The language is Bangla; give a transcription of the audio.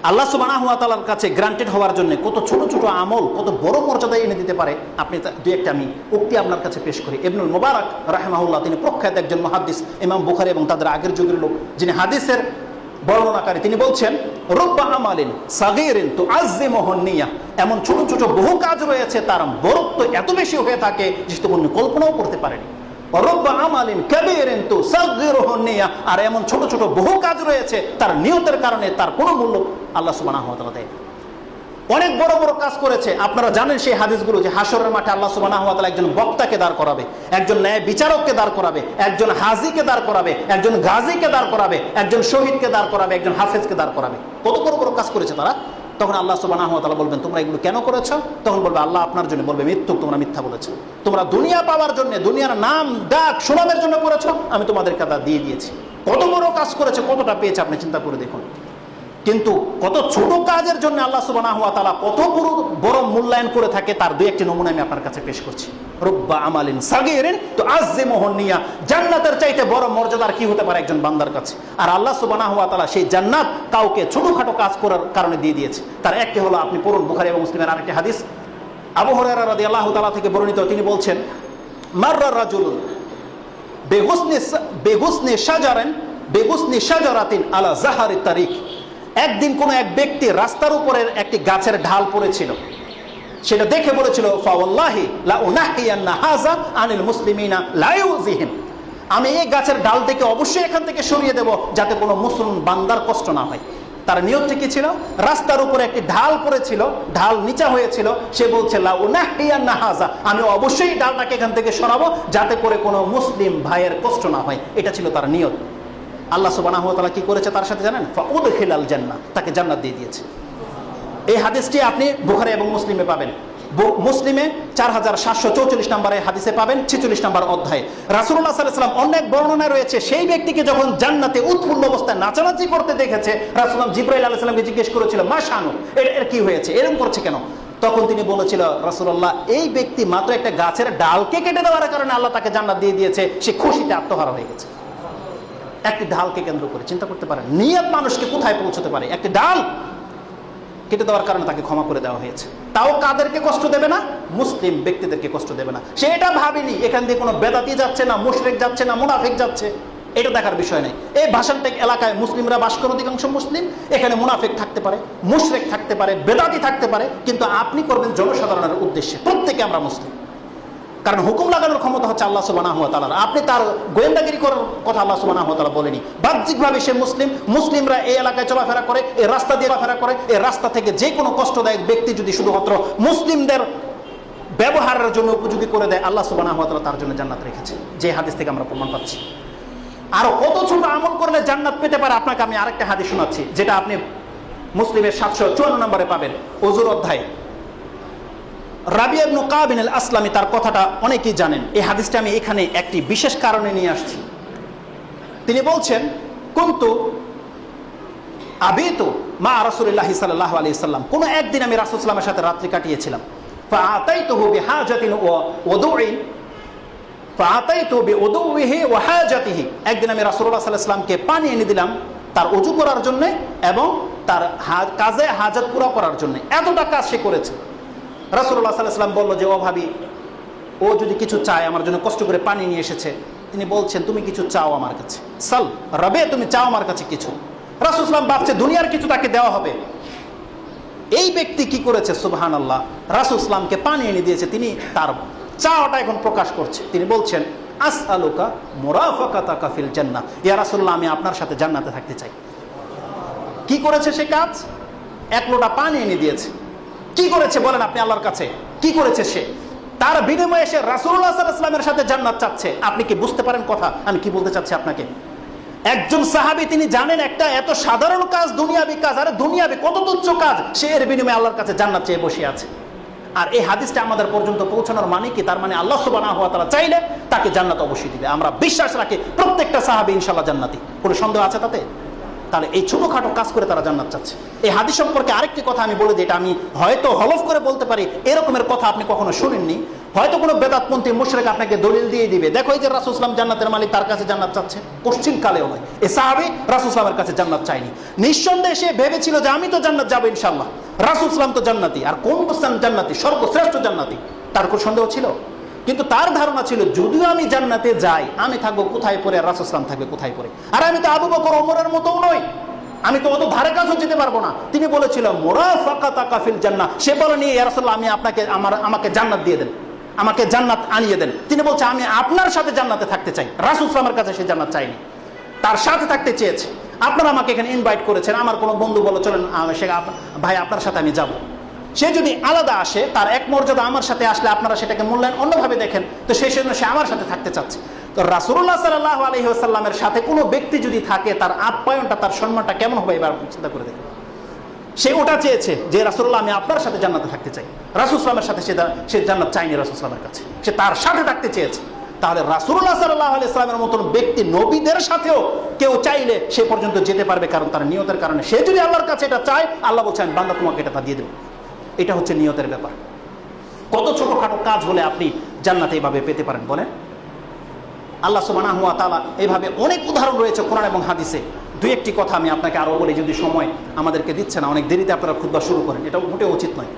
আল্লাহ সুবহানাহু ওয়া তাআলার কাছে গ্রান্টেড হওয়ার জন্য কত ছোট ছোট আমল কত বড় মর্যাদা এনে দিতে পারে। আপনি দুই একটা আমি উক্তি আপনার কাছে পেশ করি। ইবনুল মুবারক রাহিমাহুল্লাহ, তিনি প্রখ্যাত একজন মুহাদ্দিস, ইমাম বুখারী এবং তাদের আগের যুগের লোক, যিনি হাদিসের বর্ণনাকারী। তিনি বলছেন, রুব্বা আমালিন সাগীরিন তুআজ্জিমুহু নিয়া, এমন ছোট ছোট বহু কাজ রয়েছে তার বরত্ব এত বেশি হয়ে থাকে যে তুমি কল্পনাও করতে পারেনি। রব্বা আমালিন কাবীরিন তুসাগগিরুহু নিয়া, আর এমন ছোট ছোট বহু কাজ রয়েছে তার নিয়তের কারণে তার কোনো মূল্য আল্লাহ সুবহানাহু ওয়া তাআলা দেয়। অনেক বড় বড় কাজ করেছে, আপনারা জানেন সেই হাদিসগুলো, যে হাশরের মাঠে আল্লাহ সুবহানাহু ওয়া তাআলা একজন বক্তাকে দাঁড় করাবে, একজন ন্যায় বিচারককে দাঁড় করাবে, একজন হাজীকে দাঁড় করাবে, একজন গাজীকে দাঁড় করাবে, একজন শহীদকে দাঁড় করাবে, একজন হাফেজকে দাঁড় করাবে। কত বড় বড় কাজ করেছে তারা। তখন আল্লাহ সুবহানাহু ওয়া তাআলা বলবেন, তোমরা এগুলো কেন করেছো? তখন বলবে আল্লাহ আপনার জন্য। বলবে, মিথ্যুক, তোমরা মিথ্যা বলেছো, তোমরা দুনিয়া পাওয়ার জন্য, দুনিয়ার নাম ডাক শোনানোর জন্য করেছো, আমি তোমাদেরকে তা দিয়ে দিয়েছি। কত বড় কাজ করেছে, কতটা পেয়েছে আপনি চিন্তা করে দেখুন। কিন্তু কত ছোট কাজের জন্য আল্লাহ সুবহানাহু ওয়া তাআলা কত বড় মূল্যায়ন করে থাকে, তার দুই একটি নমুনা আমি আপনার কাছে পেশ করছি। রুব্বা আমালিন সাগীরিন তুআজ্জিমুহু নিয়া, জান্নাতের চাইতে বড় মর্যাদার কি হতে পারে একজন বান্দার কাছে? আর আল্লাহ সুবহানাহু ওয়া তাআলা সেই জান্নাত কাউকে ছোটখাটো কাজ করার কারণে দিয়ে দিয়েছে। তার একটি হলো, আপনি পড়ুন বুখারী এবং মুসলিমের আরেকটি হাদিস, আবু হুরায়রা রাদিয়াল্লাহু তাআলা থেকে বর্ণিত। তিনি বলছেন, মাররা রাজুলুন বেগুসনি শাজারাতিন আলা যাহারি তারিক, একদিন কোন এক ব্যক্তি রাস্তার উপরের একটি গাছের ঢাল পড়েছিল, সেটা দেখে বলেছিল, ফাওয়াল্লাহি লা উনাহিয়ান্না হাযা আনিল মুসলিমিনা লা ইউযিহিম, আমি এই গাছের ডাল থেকে অবশ্যই এখান থেকে সরিয়ে দেব যাতে কোনো মুসলমান বান্দার কষ্ট না হয়। তার নিয়তটি কি ছিল? রাস্তার উপরে একটি ঢাল পড়েছিল, ঢাল নিচা হয়েছিল, সে বলছে লা উনাহিয়ান্না হাযা, আমি অবশ্যই ডালটাকে এখান থেকে সরাবো যাতে করে কোনো মুসলিম ভাইয়ের কষ্ট না হয়। এটা ছিল তার নিয়ত। আল্লাহ সুবহানাহু ওয়া তাআলা কি করেছে তার সাথে জানেন? ফাউদখিলাল জান্নাহ, তাকে জান্নাত দিয়ে দিয়েছে। এই হাদিসটি আপনি বুখারী এবং মুসলিমে পাবেন। মুসলিমে 4744 নম্বরে হাদিসে পাবেন, 46 নম্বর অধ্যায়ে। রাসূলুল্লাহ সাল্লাল্লাহু আলাইহি ওয়াসাল্লাম অনেক বর্ণনায় রয়েছে, সেই ব্যক্তিকে যখন জান্নাতে উৎফুল্ল অবস্থায় নাচানাচি করতে দেখেছে, রাসূলুল্লাহ জিবরাইল আলাইহিস সালামকে জিজ্ঞেস করেছিল, মা শানু, এর কি হয়েছে, এরকম করছে কেন? তখন তিনি বলেছিল, রাসূলুল্লাহ, এই ব্যক্তি মাত্র একটা গাছের ডালকে কেটে দেওয়ার কারণে আল্লাহ তাকে জান্নাত দিয়ে দিয়েছে, সে খুশিতে আত্মহারা হয়ে গেছে। একটি ডালকে কেন্দ্র করে চিন্তা করতে পারেন নিয়ত মানুষকে কোথায় পৌঁছতে পারে। একটি ডাল কেটে দেওয়ার কারণে তাকে ক্ষমা করে দেওয়া হয়েছে। তাও কাদেরকে কষ্ট দেবে না? মুসলিম ব্যক্তিদেরকে কষ্ট দেবে না। সে এটা ভাবেনি এখান দিয়ে কোনো বেদাতি যাচ্ছে না, মুশরিক যাচ্ছে না, মুনাফিক যাচ্ছে, এটা দেখার বিষয় নেই। এই ভাষান্টেক এলাকায় মুসলিমরা বাস করে, অধিকাংশ মুসলিম, এখানে মুনাফিক থাকতে পারে, মুশরিক থাকতে পারে, বেদাতি থাকতে পারে, কিন্তু আপনি করবেন জনসাধারণের উদ্দেশ্যে। প্রত্যেকে আমরা মুসলিম, কারণ হুকুম লাগানোর ক্ষমতা হচ্ছে আল্লাহ সুবহানাহু ওয়া তাআলার। আপনি তার গোয়েন্দাগিরি করার কথা আল্লাহ সুবহানাহু ওয়া তাআলা বলেনি। বাহ্যিকভাবে সে মুসলিম, মুসলিমরা এই এলাকায় চলাফেরা করে, এই রাস্তা দিয়ে চলাফেরা করে, এই রাস্তা থেকে যে কোনো কষ্টদায়ক ব্যক্তি যদি শুধুমাত্র মুসলিমদের ব্যবহারের জন্য উপযোগী করে দেয়, আল্লাহ সুবহানাহু ওয়া তাআলা তার জন্য জান্নাত রেখেছে, যে হাদিস থেকে আমরা প্রমাণ পাচ্ছি। আরো কত ছোট আমল করলে জান্নাত পেতে পারে, আপনাকে আমি আরেকটা হাদিস শোনাচ্ছি, যেটা আপনি মুসলিমের 754 নম্বরে পাবেন, ওযুর অধ্যায়। রাবিয়া ইবনে কাবিন আল আসলামী, তার কথাটা অনেকেই জানেন। এই হাদিসটা আমি এখানে একটি বিশেষ কারণে নিয়ে আসছি। তিনি বলছেন, কুনতু আবিতু মা রাসূলিল্লাহি সাল্লাল্লাহু আলাইহি ওয়াসাল্লাম, কোন একদিন আমি রাসূল সাল্লাল্লাহু আলাইহি ওয়াসাল্লামের সাথে রাত্রি কাটিয়েছিলাম। ফাআতাইতুহু বিহাজাতিন ওয়া ওয়াদুইন, ফাআতাইতু বিউদুইহি ওয়া হাজাতিহি, একদিন আমি রাসূলুল্লাহ সাল্লাল্লাহু আলাইহি ওয়াসাল্লামকে পানি এনে দিলাম তার ওযু করার জন্য এবং তার কাজে হাজত পুরা করার জন্য। এতটা কাজ সে করেছে। রাসূলুল্লাহ সাল্লাল্লাহু আলাইহি ওয়াসাল্লাম বলল যে, ও ভাবি, ও যদি কিছু চায়, আমার জন্য কষ্ট করে পানি নিয়ে এসেছে, তিনি বলছেন তুমি কিছু চাও আমার কাছে, সাল রবে, তুমি চাও আমার কাছে কিছু। রাসূল সাল্লাল্লাহু আলাইহি ওয়াসাল্লাম ভাবছে দুনিয়ার কিছু তাকে দেওয়া হবে। এই ব্যক্তি কি করেছে? সুবহানাল্লাহ, রাসূল সাল্লাল্লাহু আলাইহি ওয়াসাল্লামকে পানি এনে দিয়েছে, তিনি তার চাওয়াটা এখন প্রকাশ করছে। তিনি বলছেন, আসআলুকা মুরাফাকাতাকা ফিল জান্নাহ, ইয়া রাসূলুল্লাহ, আমি আপনার সাথে জান্নাতে থাকতে চাই। কি করেছে সে কাজ? এক লোটা পানি এনে দিয়েছে। কি করেছে বলেন আপনি আল্লাহর কাছে? কি করেছে সে? তার বিনিময়ে সে রাসূলুল্লাহ সাল্লাল্লাহু আলাইহি ওয়াসাল্লামের সাথে জান্নাত চাচ্ছে। আপনি কি বুঝতে পারেন কথা আমি কি বলতে চাচ্ছি আপনাকে? একজন সাহাবী, তিনি জানেন একটা এত সাধারণ কাজ, দুনিয়াবি কাজ, আরে দুনিয়াবি কত তুচ্ছ কাজ, সে এর বিনিময়ে আল্লাহর কাছে জান্নাত চেয়ে বসে আছে। আর এই হাদিসটা আমাদের পর্যন্ত পৌঁছানোর মানে কি? তার মানে আল্লাহ সুবহানাহু ওয়া তাআলা চাইলে তাকে জান্নাত অবশ্যই দিবে। আমরা বিশ্বাস রাখি প্রত্যেকটা সাহাবী ইনশাআল্লাহ জান্নাতি। কোনো সন্দেহ আছে তাতে? তাহলে এই ছোটখাটো কাজ করে তারা জান্নাত চাচ্ছে। এই হাদিস সম্পর্কে আরেকটি কথা আমি বলে দিই, এটা আমি হয়তো হলফ করে বলতে পারি এরকমের কথা আপনি কখনো শুনেননি। হয়তো কোনো বেদাতপন্থী মুশরিক আপনাকে দলিল দিয়ে দিবে, দেখো এই যে রাসূল সাল্লাল্লাহু আলাইহি ওয়াসাল্লাম জান্নাতের মালিক, তার কাছে জান্নাত চাচ্ছে। পশ্চিম কালেও নয়, এই সাহাবী রাসূল সাল্লাল্লাহু আলাইহি ওয়াসাল্লামের কাছে জান্নাত চায়নি। নিঃসন্দেহে সে ভেবেছিল যে আমি তো জান্নাত যাবো ইনশাআল্লাহ, রাসূল সাল্লাল্লাহু আলাইহি ওয়াসাল্লাম তো জান্নাতি, আর কোন কোন জান্নাতি, সর্বশ্রেষ্ঠ জান্নাতি, তার কোনো সন্দেহ ছিল? কিন্তু তার ধারণা ছিল যদিও আমি জান্নাতে যাই, আমি থাকবো কোথায় পরে, আর রাসূল সাল্লাল্লাহু আলাইহি ওয়াসাল্লাম থাকবে কোথায় পরে। আর আমি তো আবু বকর ওমরের মতোও নই, আমি তো অত ধারে কাছেও যেতে পারবো না। তিনি বলেছিল মুরাফাকাতাকা ফিল জান্নাহ, সে বলেনি ইয়া রাসূলুল্লাহ আমি আপনাকে আমাকে জান্নাত দিয়ে দেন, আমাকে জান্নাত আনিয়ে দেন। তিনি বলছে আমি আপনার সাথে জান্নাতে থাকতে চাই। রাসূল সাল্লাল্লাহু আলাইহি ওয়াসাল্লামের কাছে সে জান্নাত চাইনি, তার সাথে থাকতে চেয়েছে। আপনারা আমাকে এখানে ইনভাইট করেছেন, আমার কোনো বন্ধু বলে চলেন সে ভাই আপনার সাথে আমি যাব। সে যদি আলাদা আসে, তার এক মর্যাদা আমার সাথে আসলে আপনারা সেটাকে মূল্যায়ন অন্যভাবে দেখেন, তো সেই জন্য সে আমার সাথে থাকতে চাচ্ছে। তো রাসূলুল্লাহ সাল্লাল্লাহু আলাইহি ওয়াসাল্লামের সাথে কোনো ব্যক্তি যদি থাকে, তার আপ্যায়নটা, তার সম্মানটা কেমন হবে এবার চিন্তা করে দেখুন। সে ওটা চেয়েছে যে রাসূলুল্লাহ আমি আপনার সাথে জান্নাতে থাকতে চাই, রাসূল সাল্লাল্লাহু আলাইহি ওয়াসাল্লামের সাথে সে জান্নাত চায়নি রাসূল সাল্লাল্লাহু আলাইহি ওয়াসাল্লামের কাছে, সে তার সাথে থাকতে চেয়েছে। তাহলে রাসূলুল্লাহ সাল্লাল্লাহু আলাইহি ওয়াসাল্লামের মতন ব্যক্তি নবীদের সাথেও কেউ চাইলে সে পর্যন্ত যেতে পারবে, কারণ তার নিয়তের কারণে। সে যদি আল্লাহর কাছে এটা চায়, আল্লাহ বলছেন বান্দা তোমাকে এটা দিয়ে দেব। এটা হচ্ছে নিয়তের ব্যাপার। কত ছোটখাটো কাজ হলে আপনি জান্নাতে এইভাবে পেতে পারেন বলেন? আল্লাহ সুবহানাহু ওয়া তাআলা এইভাবে অনেক উদাহরণ রয়েছে কোরআন এবং হাদিসে। দুই একটি কথা আমি আপনাকে আরো বলি, যদি সময় আমাদেরকে দিচ্ছে না, অনেক দেরিতে আপনারা খুতবা শুরু করেন, এটা মোটেও উচিত নয়।